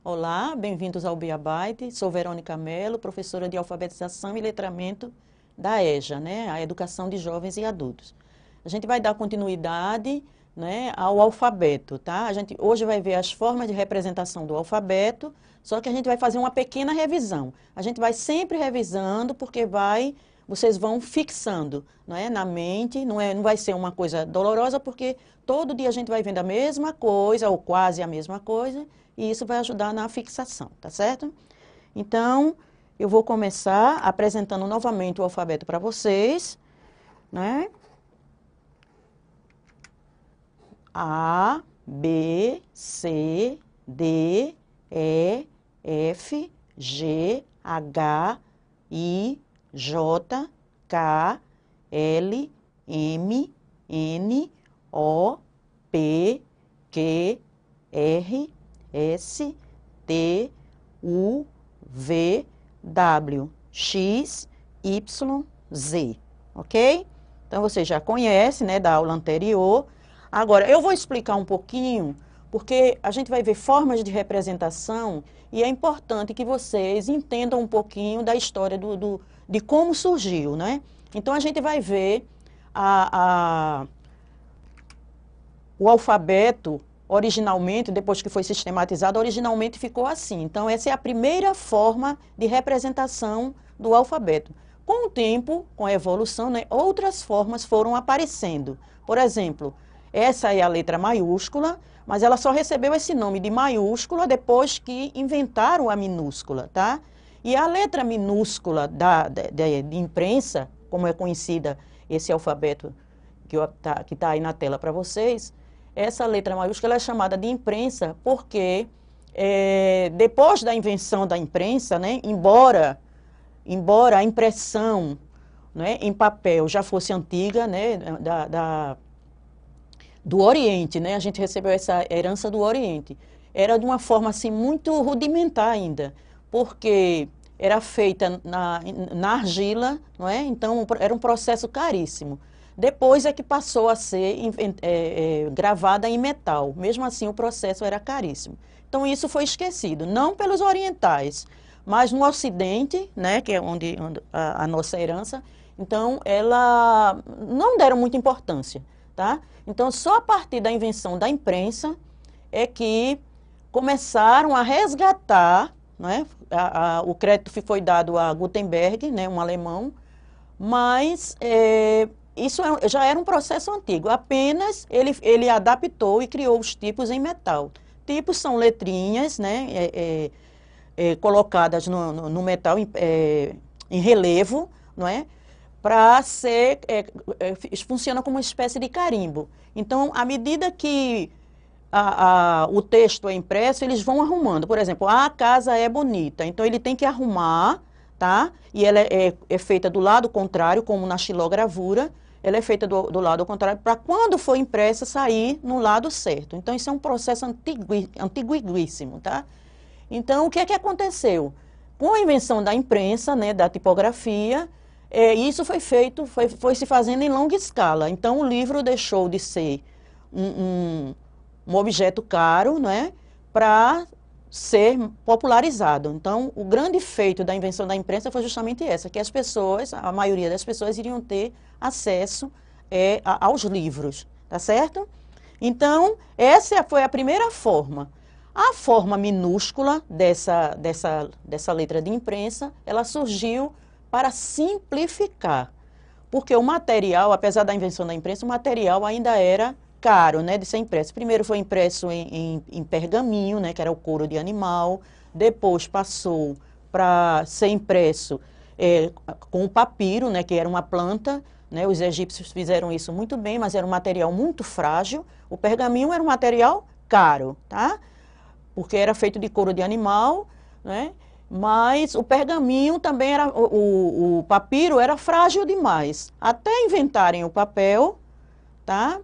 Olá, bem-vindos ao Biabyte. Sou Verônica Mello, professora de alfabetização e letramento da EJA, né, a Educação de Jovens e Adultos. A gente vai dar continuidade, né, ao alfabeto, tá? A gente hoje vai ver as formas de representação do alfabeto, só que a gente vai fazer uma pequena revisão. A gente vai sempre revisando porque vocês vão fixando, não é, na mente, não vai ser uma coisa dolorosa porque todo dia a gente vai vendo a mesma coisa ou quase a mesma coisa e isso vai ajudar na fixação, tá certo? Então, eu vou começar apresentando novamente o alfabeto para vocês, né? A, B, C, D, E, F, G, H, I, J, K, L, M, N, O, P, Q, R, S, T, U, V, W, X, Y, Z, ok? Então, você já conhece, né, da aula anterior. Agora, eu vou explicar um pouquinho, porque a gente vai ver formas de representação e é importante que vocês entendam um pouquinho da história de como surgiu, né? Então, a gente vai ver o alfabeto, originalmente, depois que foi sistematizado, originalmente ficou assim. Então, essa é a primeira forma de representação do alfabeto. Com o tempo, com a evolução, né, outras formas foram aparecendo. Por exemplo, essa é a letra maiúscula, mas ela só recebeu esse nome de maiúscula depois que inventaram a minúscula, tá? E a letra minúscula de imprensa, como é conhecida esse alfabeto que tá aí na tela para vocês, essa letra maiúscula é chamada de imprensa porque depois da invenção da imprensa, né, embora a impressão, né, em papel já fosse antiga, né, do Oriente, né, a gente recebeu essa herança do Oriente, era de uma forma assim muito rudimentar ainda, porque era feita na argila, não é? Então era um processo caríssimo. Depois é que passou a ser gravada em metal. Mesmo assim, o processo era caríssimo. Então, isso foi esquecido, não pelos orientais, mas no Ocidente, né, que é onde a nossa herança, então, ela não deram muita importância, tá? Então, só a partir da invenção da imprensa é que começaram a resgatar, né, o crédito foi dado a Gutenberg, né, um alemão, mas isso já era um processo antigo, apenas ele adaptou e criou os tipos em metal. Tipos são letrinhas, né, colocadas no metal em relevo, não é? Para ser, funciona como uma espécie de carimbo. Então, à medida que o texto é impresso, eles vão arrumando. Por exemplo, a casa é bonita, então ele tem que arrumar, tá? E ela é feita do lado contrário, como na xilogravura, ela é feita do lado contrário, para quando for impressa, sair no lado certo. Então, isso é um processo antiguíssimo, tá? Então, o que é que aconteceu? Com a invenção da imprensa, né, da tipografia, isso foi se fazendo em longa escala. Então, o livro deixou de ser um objeto caro, né, para ser popularizado. Então, o grande feito da invenção da imprensa foi justamente essa, que as pessoas, a maioria das pessoas, iriam ter acesso aos livros, tá certo? Então, essa foi a primeira forma. A forma minúscula dessa letra de imprensa, ela surgiu para simplificar, porque o material, apesar da invenção da imprensa, o material ainda era caro, né, de ser impresso. Primeiro foi impresso em pergaminho, né, que era o couro de animal, depois passou para ser impresso com o papiro, né, que era uma planta, né, os egípcios fizeram isso muito bem, mas era um material muito frágil. O pergaminho era um material caro, tá? Porque era feito de couro de animal, né? Mas o pergaminho também era, o papiro era frágil demais. Até inventarem o papel, tá?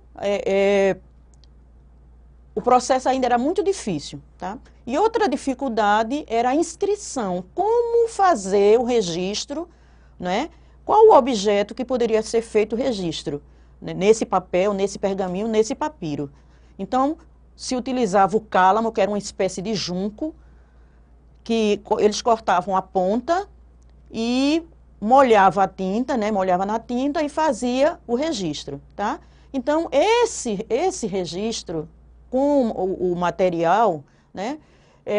O processo ainda era muito difícil, tá? E outra dificuldade era a inscrição. Como fazer o registro, né? Qual o objeto que poderia ser feito o registro? Né? Nesse papel, nesse pergaminho, nesse papiro. Então, se utilizava o cálamo, que era uma espécie de junco, eles cortavam a ponta e molhava a tinta, né? Molhava na tinta e fazia o registro, tá? Então, esse registro com o material, né?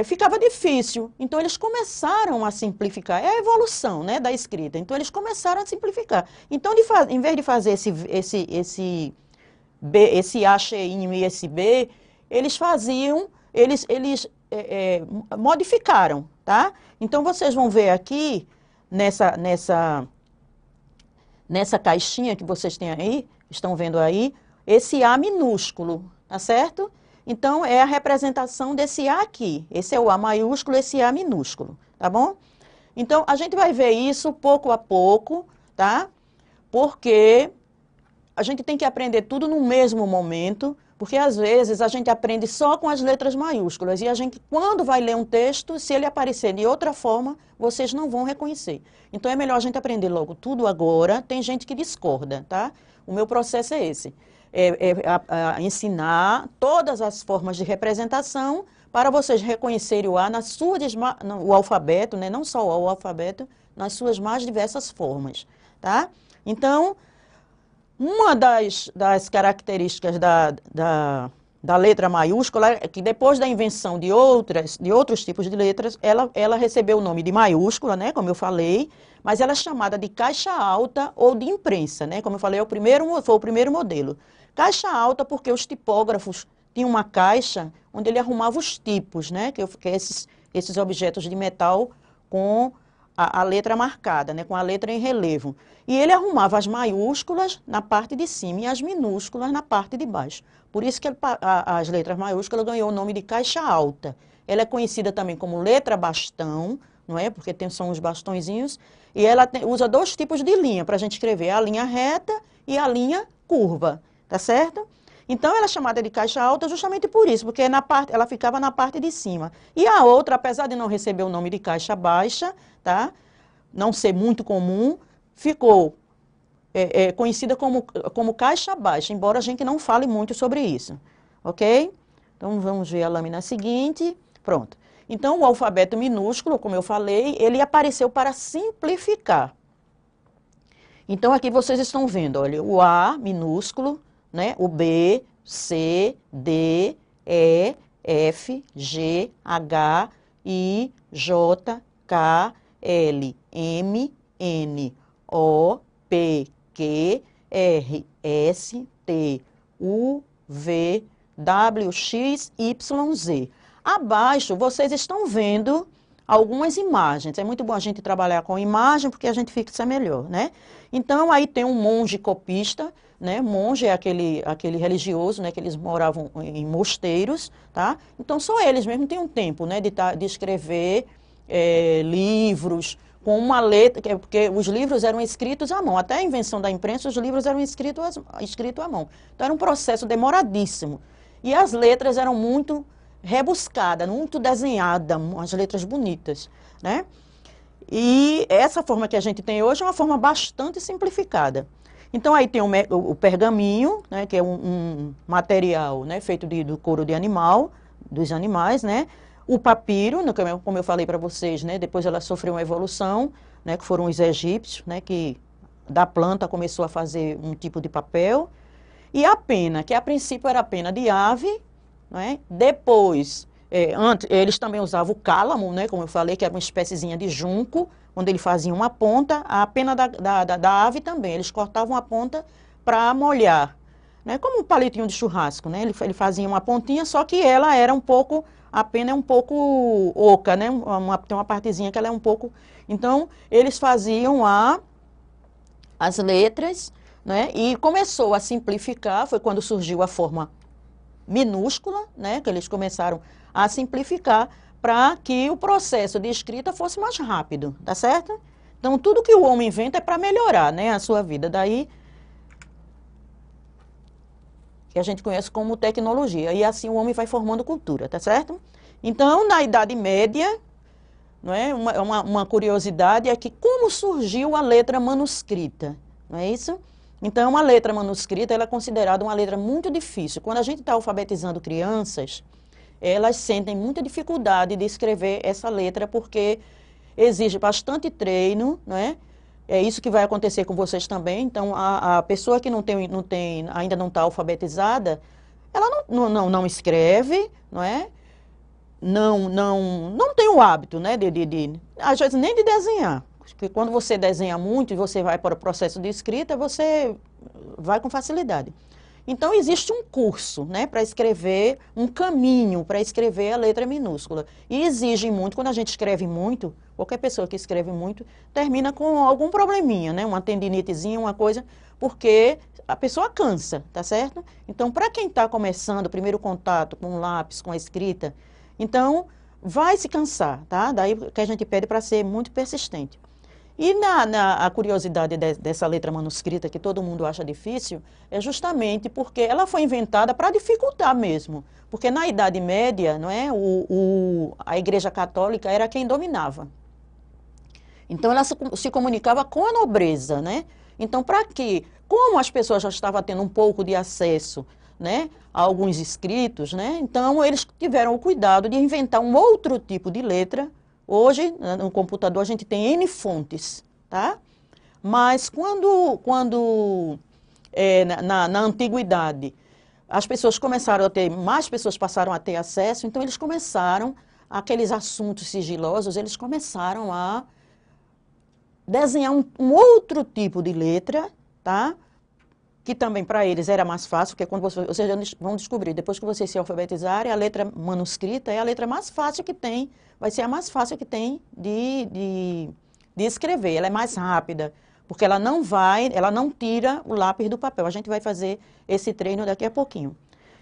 Ficava difícil. Então, eles começaram a simplificar. É a evolução, né, da escrita. Então, eles começaram a simplificar. Então, em vez de fazer esse A cheinho e esse B, eles modificaram, tá? Então, vocês vão ver aqui, nessa caixinha que vocês têm aí, estão vendo aí, esse A minúsculo, tá certo? Então, é a representação desse A aqui. Esse é o A maiúsculo, esse A minúsculo, tá bom? Então, a gente vai ver isso pouco a pouco, tá? Porque a gente tem que aprender tudo no mesmo momento, porque às vezes a gente aprende só com as letras maiúsculas e a gente, quando vai ler um texto, se ele aparecer de outra forma, vocês não vão reconhecer. Então é melhor a gente aprender logo tudo agora. Tem gente que discorda, tá? O meu processo é esse, ensinar todas as formas de representação para vocês reconhecerem o A o alfabeto, né? Não só o alfabeto, nas suas mais diversas formas, tá? Então, uma das características da letra maiúscula é que depois da invenção de outros tipos de letras, ela recebeu o nome de maiúscula, né, como eu falei, mas ela é chamada de caixa alta ou de imprensa, né, como eu falei, foi o primeiro modelo. Caixa alta porque os tipógrafos tinham uma caixa onde ele arrumava os tipos, né, que é esses objetos de metal com a letra marcada, né, com a letra em relevo. E ele arrumava as maiúsculas na parte de cima e as minúsculas na parte de baixo. Por isso que as letras maiúsculas ganhou o nome de caixa alta. Ela é conhecida também como letra bastão, não é? Porque são os bastõezinhos. E ela usa dois tipos de linha para a gente escrever, a linha reta e a linha curva, tá certo? Então, ela é chamada de caixa alta justamente por isso, porque ela ficava na parte de cima. E a outra, apesar de não receber o nome de caixa baixa, tá? Não ser muito comum, ficou conhecida como caixa baixa, embora a gente não fale muito sobre isso, ok? Então, vamos ver a lâmina seguinte. Pronto. Então, o alfabeto minúsculo, como eu falei, ele apareceu para simplificar. Então, aqui vocês estão vendo, olha, o A minúsculo, né? O B, C, D, E, F, G, H, I, J, K, L, M, N, O, P, Q, R, S, T, U, V, W, X, Y, Z. Abaixo, vocês estão vendo algumas imagens. É muito bom a gente trabalhar com imagem, porque a gente fixa melhor, né? Então, aí tem um monge copista, né? Monge é aquele religioso, né? Que eles moravam em mosteiros, tá? Então, só eles mesmo têm um tempo, né? De escrever livros com uma letra, porque os livros eram escritos à mão. Até a invenção da imprensa, os livros eram escritos à mão. Então, era um processo demoradíssimo. E as letras eram muito rebuscadas, muito desenhadas, umas letras bonitas, né? E essa forma que a gente tem hoje é uma forma bastante simplificada. Então, aí tem o pergaminho, né, que é um material, né, feito do couro de animal, dos animais, né? O papiro, como eu falei para vocês, né, depois ela sofreu uma evolução, né, que foram os egípcios, né, que da planta começou a fazer um tipo de papel. E a pena, que a princípio era a pena de ave, né? Depois, antes, eles também usavam o cálamo, né, como eu falei, que era uma espéciezinha de junco, onde ele fazia uma ponta. A pena da ave também, eles cortavam a ponta para molhar, né, como um palitinho de churrasco, né? Ele fazia uma pontinha, só que ela era a pena é um pouco oca, né? Tem uma partezinha que ela é um pouco... Então, eles faziam as letras, né? E começou a simplificar, foi quando surgiu a forma minúscula, né? Que eles começaram a simplificar para que o processo de escrita fosse mais rápido, tá certo? Então, tudo que o homem inventa é para melhorar, né, a sua vida. Daí que a gente conhece como tecnologia. E assim o homem vai formando cultura, tá certo? Então, na Idade Média, não é? Uma curiosidade é que como surgiu a letra manuscrita, não é isso? Então, a letra manuscrita ela é considerada uma letra muito difícil. Quando a gente está alfabetizando crianças, elas sentem muita dificuldade de escrever essa letra, porque exige bastante treino, não é? É isso que vai acontecer com vocês também. Então, a pessoa que ainda não está alfabetizada, ela não escreve, não é? Não tem o hábito, né, às vezes nem de desenhar. Porque quando você desenha muito e você vai para o processo de escrita, você vai com facilidade. Então, existe um curso, né, para escrever, um caminho para escrever a letra minúscula. E exige muito, quando a gente escreve muito, qualquer pessoa que escreve muito, termina com algum probleminha, né, uma tendinitezinha, uma coisa, porque a pessoa cansa, tá certo? Então, para quem está começando o primeiro contato com o lápis, com a escrita, então, vai se cansar, tá? Daí que a gente pede para ser muito persistente. E a curiosidade dessa letra manuscrita, que todo mundo acha difícil, é justamente porque ela foi inventada para dificultar mesmo. Porque na Idade Média, não é, a Igreja Católica era quem dominava. Então, ela se comunicava com a nobreza, né? Então, para quê? Como as pessoas já estavam tendo um pouco de acesso, né, a alguns escritos, né? Então, eles tiveram o cuidado de inventar um outro tipo de letra. Hoje, no computador, a gente tem N fontes, tá? Mas na antiguidade, as pessoas começaram a ter, mais pessoas passaram a ter acesso, então eles começaram, aqueles assuntos sigilosos, eles começaram a desenhar um outro tipo de letra, tá? Que também para eles era mais fácil, porque quando vocês vão descobrir, depois que vocês se alfabetizarem, a letra manuscrita é a letra mais fácil que tem, vai ser a mais fácil que tem de escrever. Ela é mais rápida, porque ela não tira o lápis do papel. A gente vai fazer esse treino daqui a pouquinho.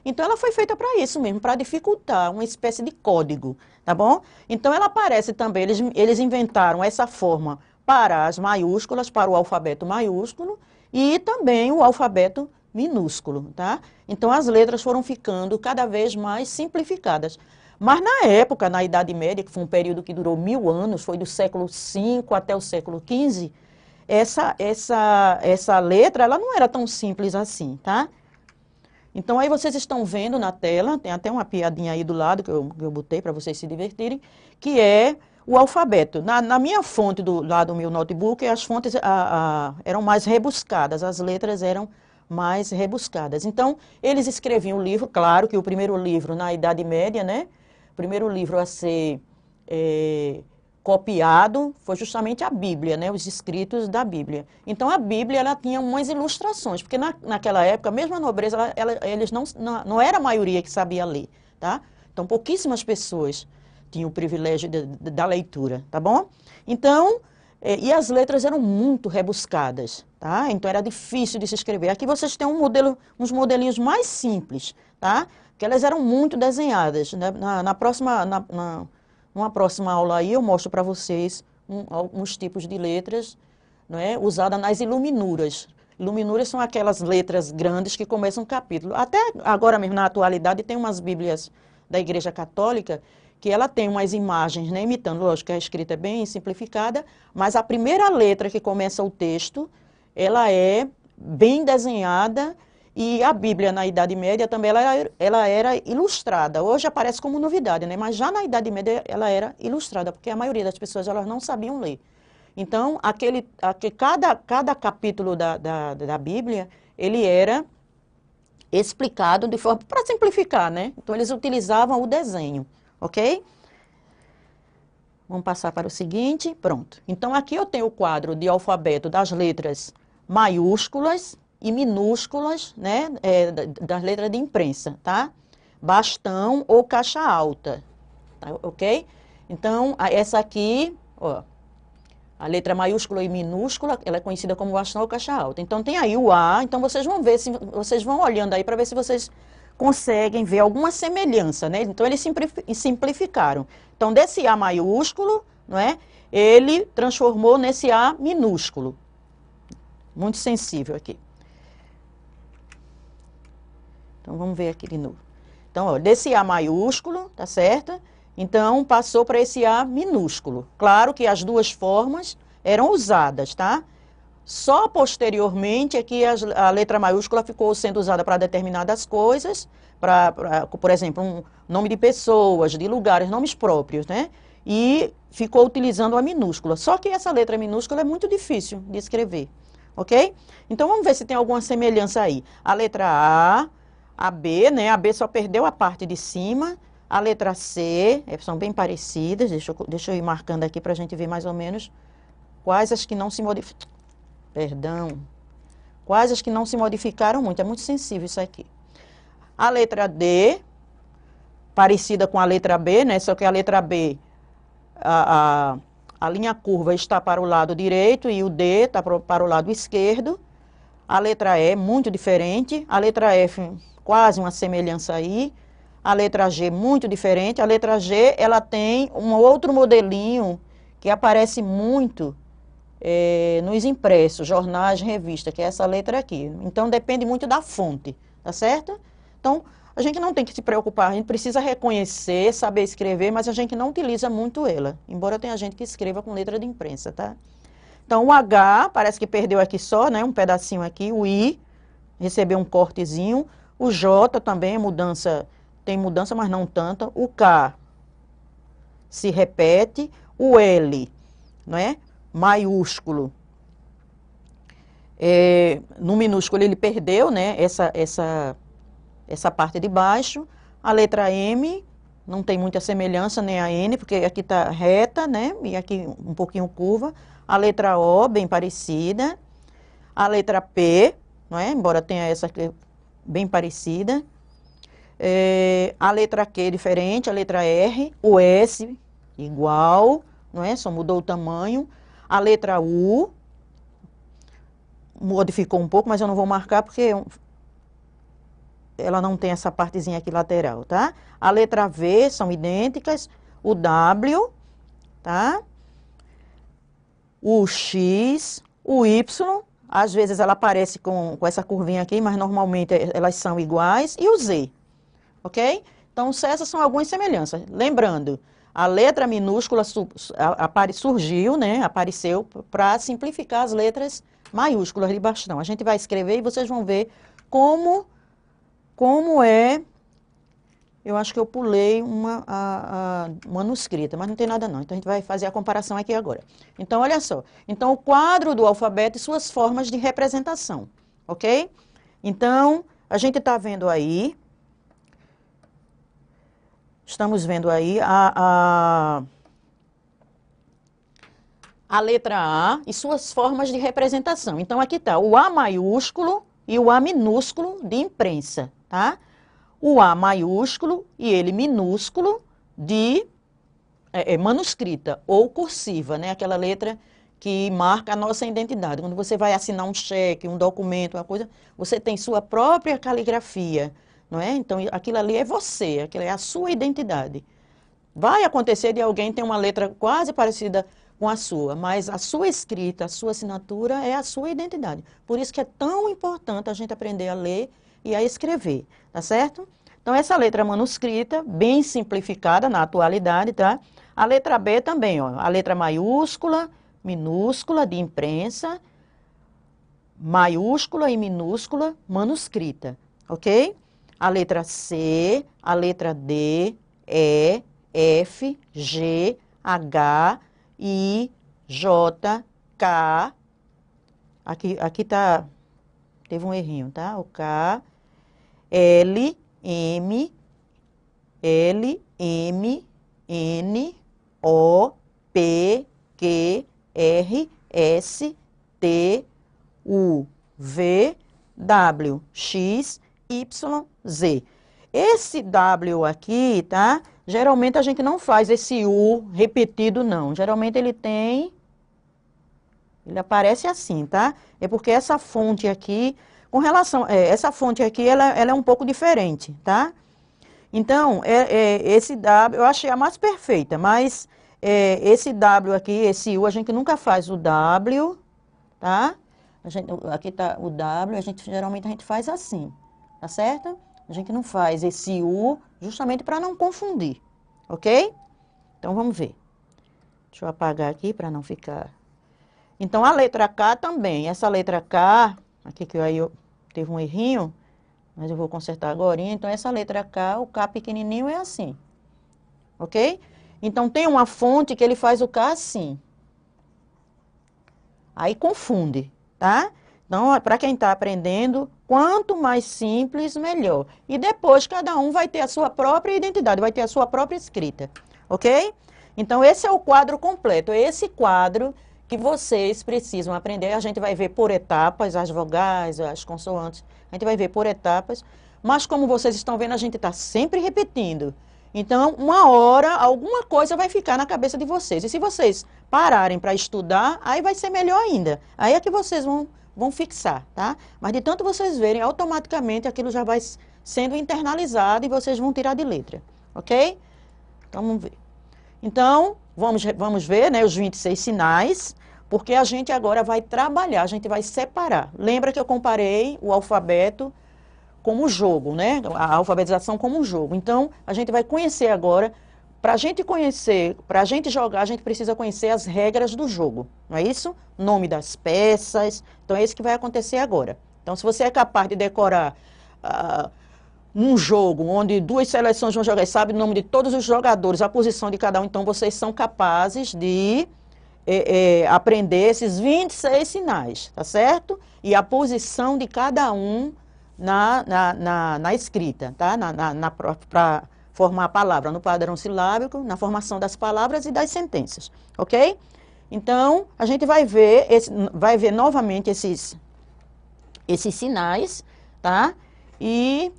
Então, ela foi feita para isso mesmo, para dificultar, uma espécie de código, tá bom? Então, ela aparece também, eles inventaram essa forma para as maiúsculas, para o alfabeto maiúsculo, e também o alfabeto minúsculo, tá? Então, as letras foram ficando cada vez mais simplificadas. Mas, na época, na Idade Média, que foi um período que durou 1000 anos, foi do século V até o século XV, essa letra, ela não era tão simples assim, tá? Então, aí vocês estão vendo na tela, tem até uma piadinha aí do lado que eu botei para vocês se divertirem, que é o alfabeto. Na minha fonte lá do meu notebook, as fontes eram mais rebuscadas, as letras eram mais rebuscadas. Então, eles escreviam o livro, claro que o primeiro livro na Idade Média, né? O primeiro livro a ser copiado foi justamente a Bíblia, né? Os escritos da Bíblia. Então, a Bíblia, ela tinha umas ilustrações, porque naquela época, mesmo a nobreza, eles não era a maioria que sabia ler, tá? Então, pouquíssimas pessoas tinha o privilégio da leitura, tá bom? Então, e as letras eram muito rebuscadas, tá? Então, era difícil de se escrever. Aqui vocês têm uns modelinhos mais simples, tá? Que elas eram muito desenhadas, né? Numa próxima aula aí, eu mostro para vocês alguns tipos de letras, não é? Usadas nas iluminuras. Iluminuras são aquelas letras grandes que começam um capítulo. Até agora mesmo, na atualidade, tem umas bíblias da Igreja Católica que ela tem umas imagens, né, imitando, lógico que a escrita é bem simplificada, mas a primeira letra que começa o texto, ela é bem desenhada, e a Bíblia na Idade Média também ela era ilustrada. Hoje aparece como novidade, né, mas já na Idade Média ela era ilustrada, porque a maioria das pessoas elas não sabiam ler. Então, cada capítulo da Bíblia, ele era explicado de forma, para simplificar, né? Então, eles utilizavam o desenho. Ok? Vamos passar para o seguinte, pronto. Então, aqui eu tenho o quadro de alfabeto das letras maiúsculas e minúsculas, né, das letras de imprensa, tá? Bastão ou caixa alta, tá? Ok? Então, essa aqui, ó, a letra maiúscula e minúscula, ela é conhecida como bastão ou caixa alta. Então, tem aí o A, então vocês vão ver, vocês vão olhando aí para ver se vocês conseguem ver alguma semelhança, né? Então, eles simplificaram. Então, desse A maiúsculo, não é? Ele transformou nesse A minúsculo. Muito sensível aqui. Então, vamos ver aqui de novo. Então, ó, desse A maiúsculo, tá certo? Então, passou para esse A minúsculo. Claro que as duas formas eram usadas, tá? Só posteriormente é que a letra maiúscula ficou sendo usada para determinadas coisas, por exemplo, um nome de pessoas, de lugares, nomes próprios, né? E ficou utilizando a minúscula. Só que essa letra minúscula é muito difícil de escrever, ok? Então vamos ver se tem alguma semelhança aí. A letra a B, né? A B só perdeu a parte de cima. A letra C, são bem parecidas. Deixa eu ir marcando aqui para a gente ver mais ou menos quais as que não se modificaram. Perdão. Quais as que não se modificaram muito. É muito sensível isso aqui. A letra D, parecida com a letra B, né? Só que a letra B, a linha curva está para o lado direito e o D está para o lado esquerdo. A letra E, muito diferente. A letra F, quase uma semelhança aí. A letra G, muito diferente. A letra G, ela tem um outro modelinho que aparece muito nos impressos, jornais, revistas, que é essa letra aqui. Então, depende muito da fonte, tá certo? Então, a gente não tem que se preocupar, a gente precisa reconhecer, saber escrever, mas a gente não utiliza muito ela, embora tenha gente que escreva com letra de imprensa, tá? Então, o H, parece que perdeu aqui só, né, um pedacinho aqui. O I, recebeu um cortezinho. O J também, tem mudança, mas não tanta. O K se repete. O L, não é? Maiúsculo. No minúsculo ele perdeu, né, essa parte de baixo. A letra M não tem muita semelhança, nem a N, porque aqui está reta, né, e aqui um pouquinho curva. A letra O, bem parecida. A letra P, não é? Embora tenha essa aqui bem parecida. A letra Q diferente, a letra R. O S, igual, não é? Só mudou o tamanho. A letra U, modificou um pouco, mas eu não vou marcar porque ela não tem essa partezinha aqui lateral, tá? A letra V são idênticas. O W, tá? O X, o Y, às vezes ela aparece com essa curvinha aqui, mas normalmente elas são iguais. E o Z, ok? Então, essas são algumas semelhanças. Lembrando, a letra minúscula surgiu, né? Apareceu para simplificar as letras maiúsculas de bastão. A gente vai escrever e vocês vão ver como é. Eu acho que eu pulei uma manuscrita, mas não tem nada não. Então, a gente vai fazer a comparação aqui agora. Então, olha só. Então, o quadro do alfabeto e suas formas de representação, ok? Então, a gente está vendo aí, estamos vendo aí a letra A e suas formas de representação. Então, aqui está o A maiúsculo e o A minúsculo de imprensa, tá? O A maiúsculo e ele minúsculo de manuscrita ou cursiva, né? Aquela letra que marca a nossa identidade. Quando você vai assinar um cheque, um documento, uma coisa, você tem sua própria caligrafia, não é? Então, aquilo ali é você, aquilo é a sua identidade. Vai acontecer de alguém ter uma letra quase parecida com a sua, mas a sua escrita, a sua assinatura é a sua identidade. Por isso que é tão importante a gente aprender a ler e a escrever, tá certo? Então, essa letra manuscrita, bem simplificada na atualidade, tá? A letra B também, ó, a letra maiúscula, minúscula de imprensa, maiúscula e minúscula manuscrita, ok? A letra C, a letra D, E, F, G, H, I, J, K, aqui tá, teve um errinho, tá? O K, L, M, N, O, P, Q, R, S, T, U, V, W, X, Y, Z. Esse W aqui, tá? Geralmente a gente não faz esse U repetido, não. Geralmente ele aparece assim, tá? É porque essa fonte aqui, essa fonte aqui, ela é um pouco diferente, tá? Então, esse W, eu achei a mais perfeita, mas esse W aqui, esse U, a gente nunca faz o W, tá? Aqui tá o W, geralmente a gente faz assim, tá certo? A gente não faz esse U justamente para não confundir, ok? Então, vamos ver. Deixa eu apagar aqui para não ficar Então, a letra K também. Essa letra K, aqui que aí eu teve um errinho, mas eu vou consertar agora. Então, essa letra K, o K pequenininho é assim. Ok? Então, tem uma fonte que ele faz o K assim. Aí confunde, tá? Então, para quem está aprendendo, quanto mais simples, melhor. E depois, cada um vai ter a sua própria identidade, vai ter a sua própria escrita. Ok? Então, esse é o quadro completo. Esse quadro que vocês precisam aprender. A gente vai ver por etapas, as vogais, as consoantes. A gente vai ver por etapas. Mas, como vocês estão vendo, a gente está sempre repetindo. Então, uma hora, alguma coisa vai ficar na cabeça de vocês. E se vocês pararem para estudar, aí vai ser melhor ainda. Aí é que vocês vão fixar, tá? Mas de tanto vocês verem, automaticamente aquilo já vai sendo internalizado e vocês vão tirar de letra. Ok? Então, vamos ver. Então, vamos ver, né, os 26 sinais, porque a gente agora vai trabalhar, a gente vai separar. Lembra que eu comparei o alfabeto como jogo, né? A alfabetização como um jogo. Então, a gente vai conhecer agora. Para a gente conhecer, para a gente jogar, a gente precisa conhecer as regras do jogo, não é isso? Nome das peças. Então, é isso que vai acontecer agora. Então, se você é capaz de decorar num jogo onde duas seleções vão jogar e sabe o nome de todos os jogadores, a posição de cada um, então vocês são capazes de aprender esses 26 sinais, tá certo? E a posição de cada um na escrita, tá? Para formar a palavra no padrão silábico, na formação das palavras e das sentenças, ok? Então, a gente vai ver novamente esses sinais, tá? E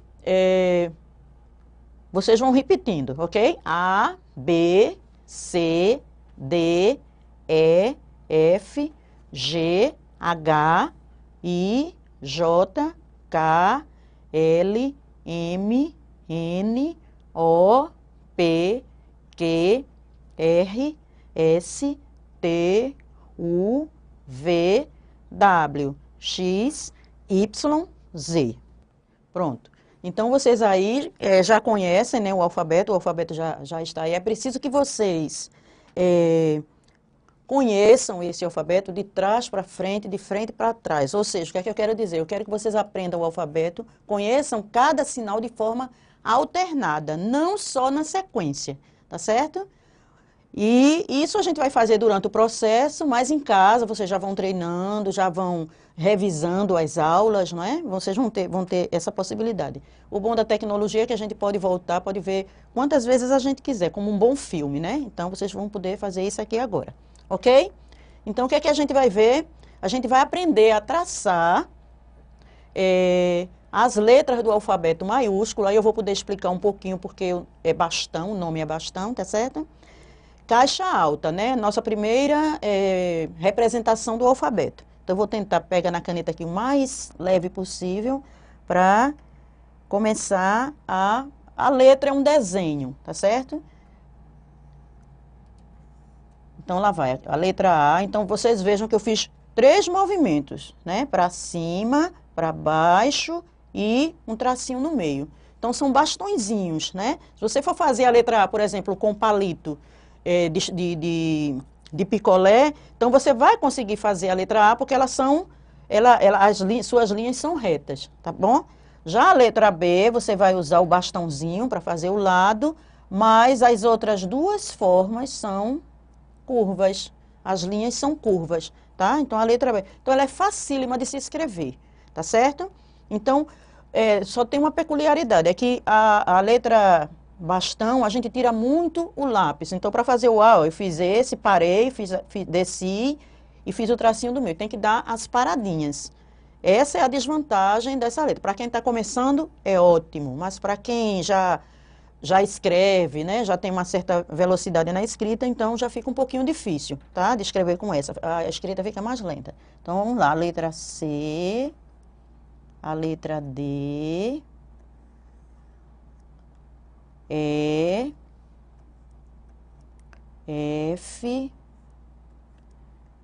vocês vão repetindo, ok? A, B, C, D, E, F, G, H, I, J, K, L, M, N, O, P, Q, R, S, T, U, V, W, X, Y, Z. Pronto. Então, vocês aí já conhecem, né, o alfabeto já está aí. É preciso que vocês conheçam esse alfabeto de trás para frente, de frente para trás. Ou seja, o que é que eu quero dizer? Eu quero que vocês aprendam o alfabeto, conheçam cada sinal de forma alternada, não só na sequência, tá certo? E isso a gente vai fazer durante o processo, mas em casa vocês já vão treinando, já vão revisando as aulas, não é? Vocês vão ter essa possibilidade. O bom da tecnologia é que a gente pode voltar, pode ver quantas vezes a gente quiser, como um bom filme, né? Então vocês vão poder fazer isso aqui agora, ok? Então o que é que a gente vai ver? A gente vai aprender a traçar as letras do alfabeto maiúsculo, aí eu vou poder explicar um pouquinho porque é bastão, o nome é bastão, tá certo? Caixa alta, né? Nossa primeira representação do alfabeto. Então, eu vou tentar pegar na caneta aqui o mais leve possível para começar a letra é um desenho, tá certo? Então, lá vai a letra A. Então, vocês vejam que eu fiz 3 movimentos, né? Para cima, para baixo e um tracinho no meio. Então, são bastõezinhos, né? Se você for fazer a letra A, por exemplo, com palito, de picolé, então você vai conseguir fazer a letra A porque suas linhas são retas, tá bom? Já a letra B, você vai usar o bastãozinho para fazer o lado, mas as outras duas formas são curvas, as linhas são curvas, tá? Então a letra B, então ela é facílima de se escrever, tá certo? Então, só tem uma peculiaridade, é que a letra bastão, a gente tira muito o lápis. Então, para fazer o A, eu fiz esse, parei, desci e fiz o tracinho do meio. Tem que dar as paradinhas. Essa é a desvantagem dessa letra. Para quem está começando, é ótimo. Mas para quem já escreve, né, já tem uma certa velocidade na escrita, então já fica um pouquinho difícil, tá? De escrever com essa. A escrita fica mais lenta. Então, vamos lá. A letra C, a letra D, E, F,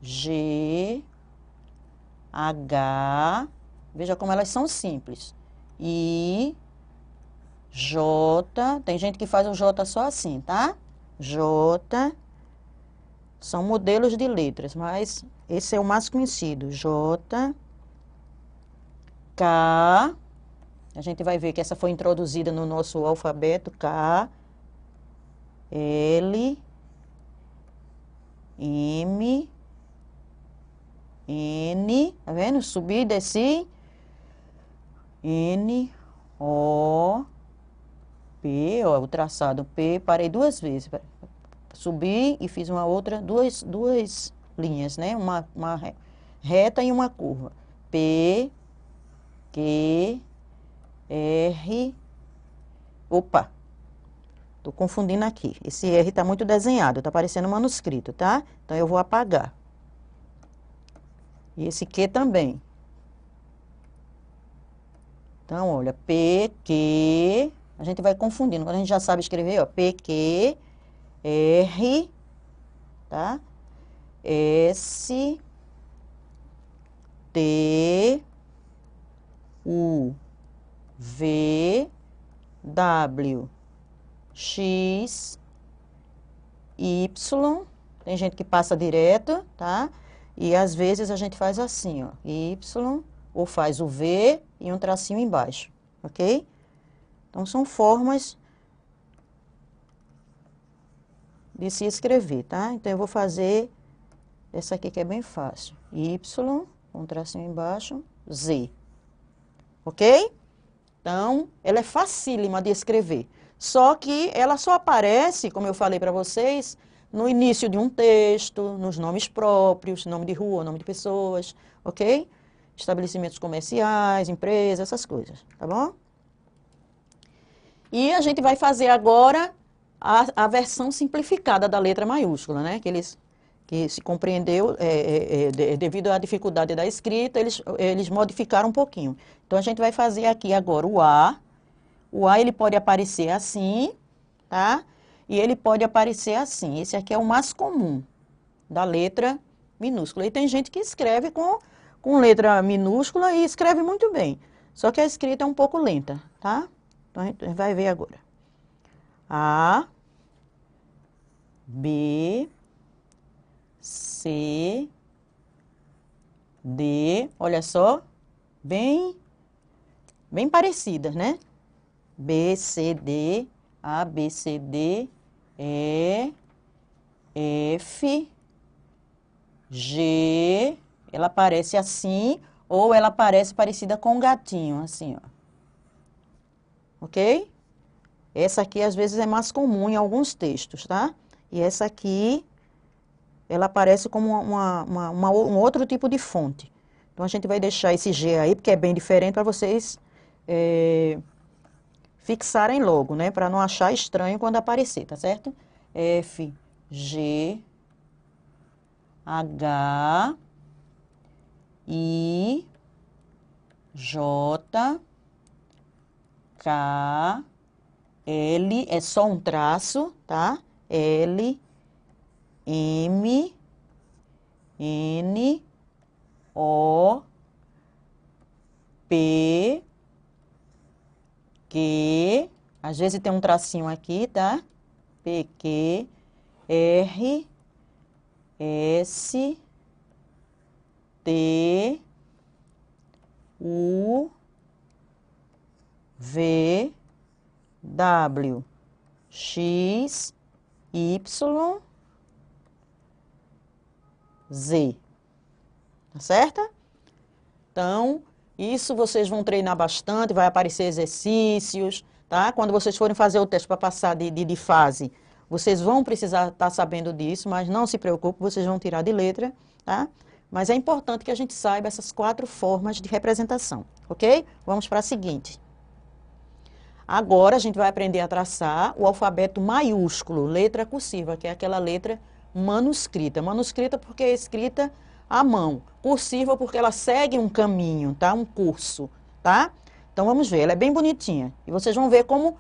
G, H, veja como elas são simples, I, J, tem gente que faz o J só assim, tá? J, São modelos de letras, mas esse é o mais conhecido. J, K. A gente vai ver que essa foi introduzida no nosso alfabeto. K, L, M, N. Tá vendo? Subi, desci. N, O, P. Ó, o traçado P. Parei duas vezes. Subi e fiz uma outra, duas linhas, né? Uma reta e uma curva. P, Q, R. Opa! Tô confundindo aqui. Esse R tá muito desenhado, tá parecendo um manuscrito, tá? Então, eu vou apagar. E esse Q também. Então, olha, P, Q. A gente vai confundindo. Quando a gente já sabe escrever, ó, P, Q, R, tá? S, T, U, V, W, X, Y. Tem gente que passa direto, tá? E às vezes a gente faz assim, ó, Y, ou faz o V e um tracinho embaixo, ok? Então, são formas de se escrever, tá? Então, eu vou fazer essa aqui que é bem fácil. Y, com um tracinho embaixo, Z. Ok? Então, ela é facílima de escrever. Só que ela só aparece, como eu falei para vocês, no início de um texto, nos nomes próprios, nome de rua, nome de pessoas, ok? Estabelecimentos comerciais, empresas, essas coisas, tá bom? E a gente vai fazer agora a versão simplificada da letra maiúscula, né? Que se compreendeu, devido à dificuldade da escrita, eles modificaram um pouquinho. Então, a gente vai fazer aqui agora o A. O A, ele pode aparecer assim, tá? E ele pode aparecer assim. Esse aqui é o mais comum da letra minúscula. E tem gente que escreve com letra minúscula e escreve muito bem. Só que a escrita é um pouco lenta, tá? Então, a gente vai ver agora. A, B, C, D, olha só, bem parecidas, né? B, C, D, A, B, C, D, E, F, G, ela aparece assim, ou ela aparece parecida com um gatinho, assim, ó. Ok? Essa aqui, às vezes, é mais comum em alguns textos, tá? E essa aqui, ela aparece como um outro tipo de fonte. Então, a gente vai deixar esse G aí, porque é bem diferente, para vocês fixarem logo, né? Para não achar estranho quando aparecer, tá certo? F, G, H, I, J, K, L, é só um traço, tá? L, M, N, O, P, Q, às vezes tem um tracinho aqui, tá? P, Q, R, S, T, U, V, W, X, Y, Z. Tá certo? Então, isso vocês vão treinar bastante, vai aparecer exercícios, tá? Quando vocês forem fazer o teste para passar de fase, vocês vão precisar estar sabendo disso, mas não se preocupe, vocês vão tirar de letra, tá? Mas é importante que a gente saiba essas 4 formas de representação, ok? Vamos para a seguinte. Agora, a gente vai aprender a traçar o alfabeto maiúsculo, letra cursiva, que é aquela letra manuscrita. Manuscrita porque é escrita à mão. Cursiva porque ela segue um caminho, tá? Um curso, tá? Então, vamos ver. Ela é bem bonitinha. E vocês vão ver como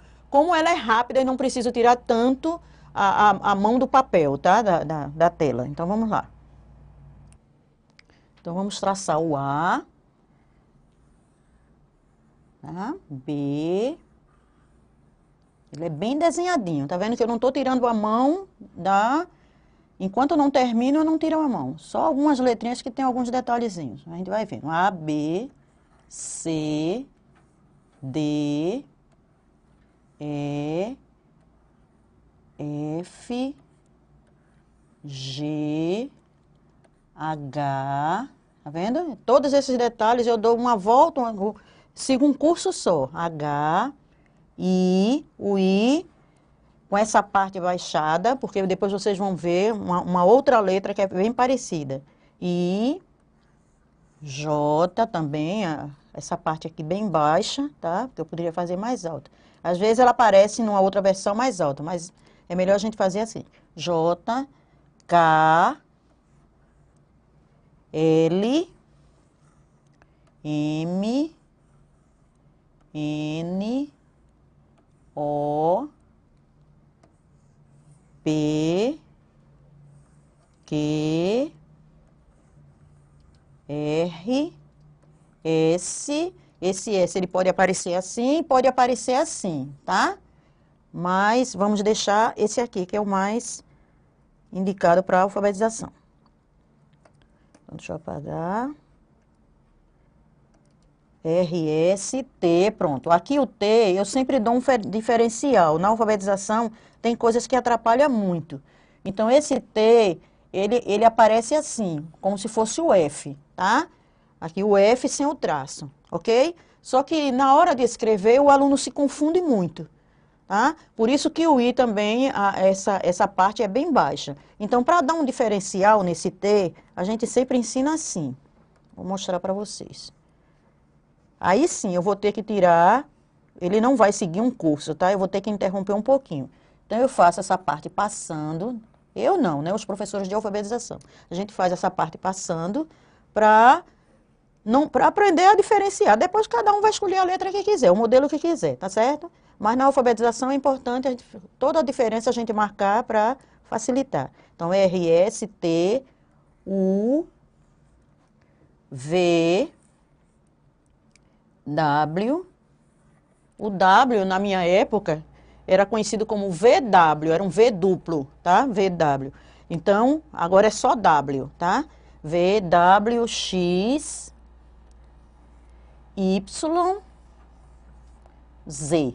ela é rápida e não precisa tirar tanto a mão do papel, tá? Da tela. Então, vamos lá. Então, vamos traçar o A, tá? B. Ele é bem desenhadinho. Tá vendo que eu não estou tirando a mão da Enquanto eu não termino, eu não tiro a mão. Só algumas letrinhas que tem alguns detalhezinhos. A gente vai vendo. A, B, C, D, E, F, G, H, tá vendo? Todos esses detalhes eu dou uma volta, sigo um curso só. H, I, o I, com essa parte baixada, porque depois vocês vão ver uma outra letra que é bem parecida. I, J também, essa parte aqui bem baixa, tá? Porque eu poderia fazer mais alta. Às vezes ela aparece numa outra versão mais alta, mas é melhor a gente fazer assim. J, K, L, M, N, O, P, Q, R, S. Esse S ele pode aparecer assim, pode aparecer assim, tá? Mas vamos deixar esse aqui, que é o mais indicado para alfabetização. Então, deixa eu apagar. R, S, T, pronto. Aqui o T, eu sempre dou um diferencial. Na alfabetização, tem coisas que atrapalham muito. Então, esse T, ele aparece assim, como se fosse o F, tá? Aqui o F sem o traço, ok? Só que na hora de escrever, o aluno se confunde muito, tá? Por isso que o I também, essa parte é bem baixa. Então, para dar um diferencial nesse T, a gente sempre ensina assim. Vou mostrar para vocês. Aí sim, eu vou ter que tirar, ele não vai seguir um curso, tá? Eu vou ter que interromper um pouquinho. Então, eu faço essa parte passando, eu não, né? Os professores de alfabetização. A gente faz essa parte passando para aprender a diferenciar. Depois, cada um vai escolher a letra que quiser, o modelo que quiser, tá certo? Mas na alfabetização é importante toda a diferença a gente marcar para facilitar. Então, R, S, T, U, V, W. O W, na minha época, era conhecido como VW, era um V duplo, tá? VW. Então, agora é só W, tá? VW, X, Y, Z,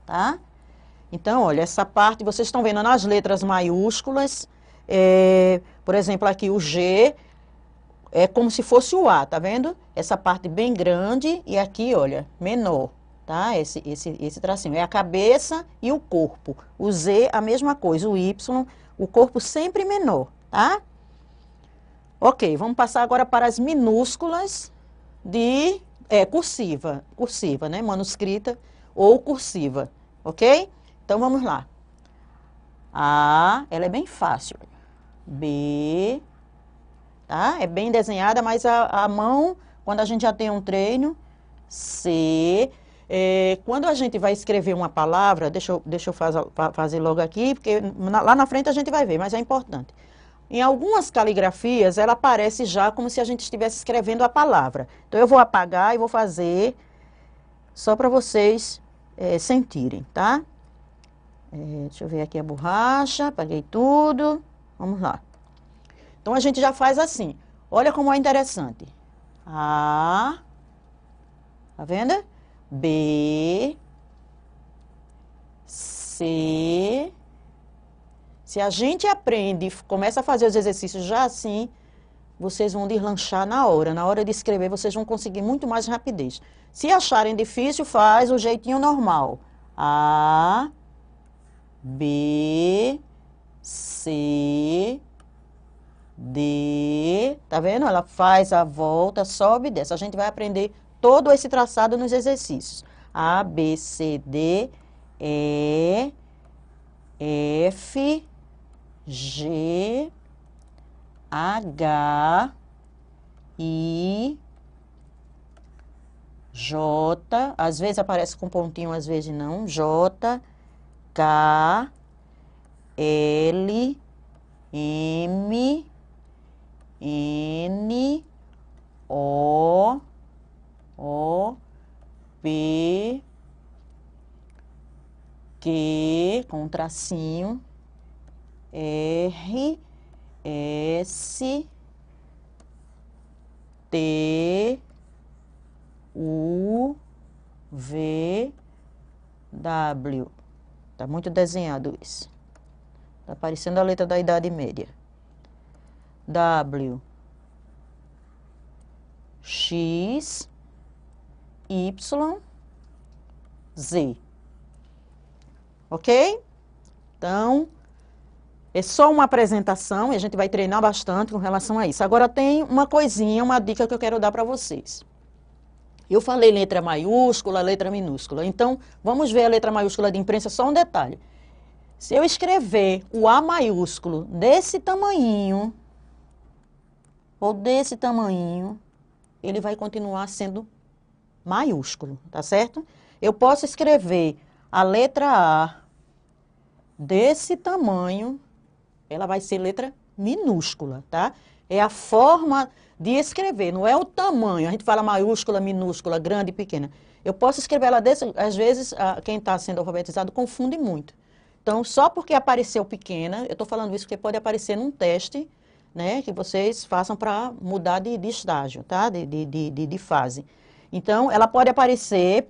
tá? Então, olha, essa parte, vocês estão vendo nas letras maiúsculas, por exemplo, aqui o G é como se fosse o A, tá vendo? Essa parte bem grande e aqui, olha, menor, tá? Esse tracinho. É a cabeça e o corpo. O Z, a mesma coisa. O Y, o corpo sempre menor, tá? Ok, vamos passar agora para as minúsculas de cursiva, né? Manuscrita ou cursiva, ok? Então, vamos lá. A, ela é bem fácil. B, tá? É bem desenhada, mas a mão, quando a gente já tem um treino, C. Quando a gente vai escrever uma palavra, deixa eu fazer logo aqui, porque lá na frente a gente vai ver, mas é importante. Em algumas caligrafias, ela aparece já como se a gente estivesse escrevendo a palavra. Então, eu vou apagar e vou fazer só para vocês sentirem, tá? Deixa eu ver aqui a borracha, apaguei tudo. Vamos lá. Então, a gente já faz assim. Olha como é interessante. A, tá vendo? B, C. Se a gente aprende e começa a fazer os exercícios já assim, vocês vão deslanchar na hora. Na hora de escrever, vocês vão conseguir muito mais rapidez. Se acharem difícil, faz o jeitinho normal. A, B, C, D, tá vendo? Ela faz a volta, sobe e desce. A gente vai aprender todo esse traçado nos exercícios. A, B, C, D, E, F, G, H, I, J, às vezes aparece com pontinho, às vezes não, J, K, L, M, N, O, P, Q, com um tracinho, R, S, T, U, V, W. Tá muito desenhado isso. Tá parecendo a letra da Idade Média. W, X, Y, Z. Ok? Então, é só uma apresentação e a gente vai treinar bastante com relação a isso. Agora tem uma coisinha, uma dica que eu quero dar para vocês. Eu falei letra maiúscula, letra minúscula. Então, vamos ver a letra maiúscula de imprensa, só um detalhe. Se eu escrever o A maiúsculo desse tamanhinho, ou desse tamanhinho, ele vai continuar sendo maiúsculo, tá certo? Eu posso escrever a letra A desse tamanho, ela vai ser letra minúscula, tá? É a forma de escrever, não é o tamanho. A gente fala maiúscula, minúscula, grande, pequena. Eu posso escrever ela desse, às vezes, quem está sendo alfabetizado confunde muito. Então, só porque apareceu pequena, eu estou falando isso porque pode aparecer num teste, né, que vocês façam para mudar de estágio, tá? De fase. Então, ela pode aparecer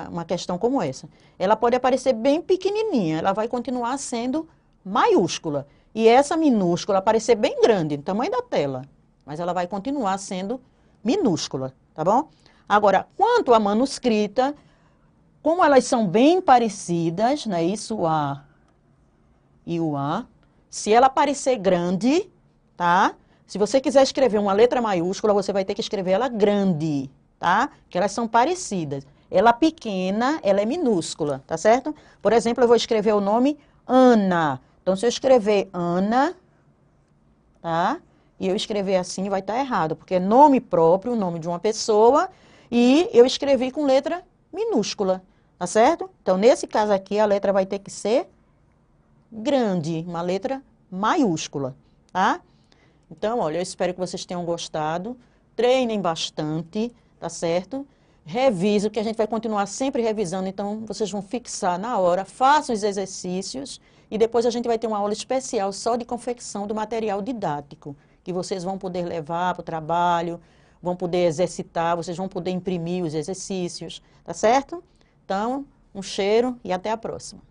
uma questão como essa. Ela pode aparecer bem pequenininha, ela vai continuar sendo maiúscula. E essa minúscula aparecer bem grande, no tamanho da tela, mas ela vai continuar sendo minúscula, tá bom? Agora, quanto à manuscrita, como elas são bem parecidas, né, isso, o A e o A, se ela aparecer grande, tá? Se você quiser escrever uma letra maiúscula, você vai ter que escrever ela grande, tá? Porque elas são parecidas. Ela pequena, ela é minúscula, tá certo? Por exemplo, eu vou escrever o nome Ana. Então, se eu escrever Ana, tá? E eu escrever assim, vai estar errado, porque é nome próprio, o nome de uma pessoa, e eu escrevi com letra minúscula, tá certo? Então, nesse caso aqui, a letra vai ter que ser grande, uma letra maiúscula, tá? Então, olha, eu espero que vocês tenham gostado. Treinem bastante, tá certo? Revisem, que a gente vai continuar sempre revisando, então vocês vão fixar na hora, façam os exercícios e depois a gente vai ter uma aula especial só de confecção do material didático, que vocês vão poder levar para o trabalho, vão poder exercitar, vocês vão poder imprimir os exercícios, tá certo? Então, um cheiro e até a próxima.